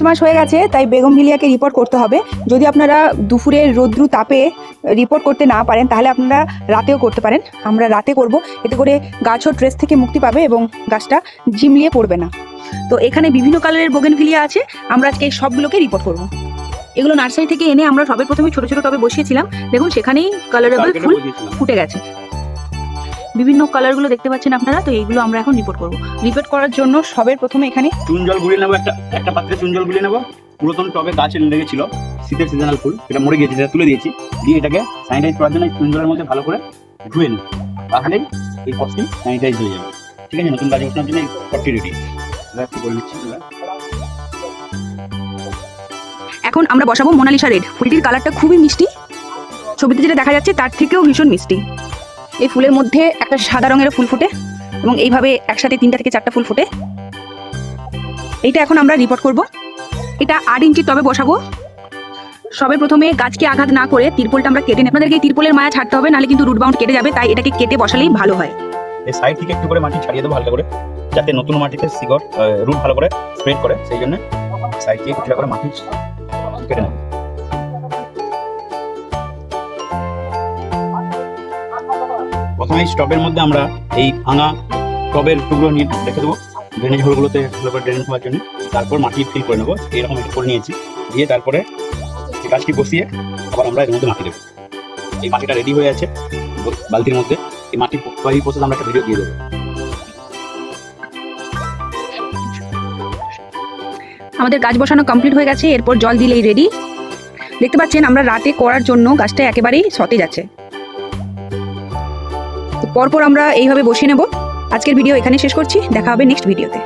মাস হয়ে গেছে, তাই বেগমভিলিয়াকে রিপোর্ট করতে হবে। যদি আপনারা দুপুরের রৌদ্রু তাপে রিপোর্ট করতে না পারেন তাহলে আপনারা রাতেও করতে পারেন। আমরা রাতে করব, এতে করে গাছও ট্রেস থেকে মুক্তি পাবে এবং গাছটা ঝিমলিয়ে পড়বে না। তো এখানে বিভিন্ন কালারের বোগেনভিলিয়া আছে, আমরা আজকে সবগুলোকে রিপোর্ট করব। এগুলো নার্সারি থেকে এনে আমরা সবের প্রথমে ছোট ছোট টবে বসিয়েছিলাম। দেখুন সেখানেই কালারেবল ফুল ফুটে গেছে। বিভিন্ন কালারগুলো দেখতে পাচ্ছেন আপনারা। তো এইগুলো আমরা এখন রিপোর্ট করব। রিপোর্ট করার জন্য সবের প্রথমে এখানে চুন জল গুলিয়ে নেবো, একটা পাত্রে চুন জল গুলিয়ে নেবো। পুরাতন টবে গাছ লেগেছিল শীতের সিজনাল ফুল, এটা মরে গিয়েছে, সেটা তুলে দিয়েছি। দিয়ে এটাকে স্যানিটাইজ করার জন্য চুন জলের মধ্যে ভালো করে ধুয়ে নেব, তাহলেই এই পটটি স্যানিটাইজ হয়ে যাবে। ঠিক আছে, নতুন গাছ বসানোর জন্য এই পটটি রেডি। একটু করে নিচ্ছি। এখন আমরা বসাবো মোনালিসা রেড। ফুলটির কালারটা খুবই মিষ্টি, ছবিতে যেটা দেখা যাচ্ছে তার থেকেও ভীষণ মিষ্টি। এই ফুলের মধ্যে একটা সাদা রঙের ফুল ফোটে এবং এইভাবে একসাথে 3টা থেকে 4টা ফুল ফোটে। এইটা এখন আমরা রিপোর্ট করব। এটা 8 ইঞ্চির টবে বসাবো। সবে প্রথমে গাছকে আঘাত না করে তিরপলটা আমরা কেটে নেব। আপনাদেরকে এই তিরপলের মায়া ছাড়তে হবে, নাহলে কিন্তু রুট বাউন্ড কেটে যাবে, তাই এটাকে কেটে বসালেই ভালো হয়। এই সাইড থেকে একটু করে মাটি ছাড়িয়ে দেবো হালকা করে, যাতে নতুন মাটিতে শিকড় রুট ভালো করে স্প্রেড করে। সেই জন্য সাইড থেকে কিছুটা করে মাটি কেটে নেব। প্রথমে এই স্টবের মধ্যে আমরা এই ভাঙা টবের টুকরো নিয়ে রেখে দেবো ড্রেনেজ হোলগুলোতে ভালো করে ড্রেনেজ হওয়ার জন্য। তারপর মাটি ফিল করে নেবো, এরকম একটু করে নিয়েছি। দিয়ে তারপরে এই গাছটি বসিয়ে আবার আমরা এর মধ্যে মাটি দেবো। এই মাটিটা রেডি হয়ে আছে বালতির মধ্যে। এই মাটি তৈরি প্রসেস আমরা একটা ভিডিও দিয়ে দেবো। আমাদের গাছ বসানো কমপ্লিট হয়ে গেছে, এরপর জল দিলেই রেডি। দেখতে পাচ্ছেন আমরা রাতে করার জন্য গাছটা একেবারেই সতেজ আছে। পরপর আমরা এইভাবে বসিয়ে নেব। আজকের ভিডিও এখানে শেষ করছি, দেখা হবে নেক্সট ভিডিওতে।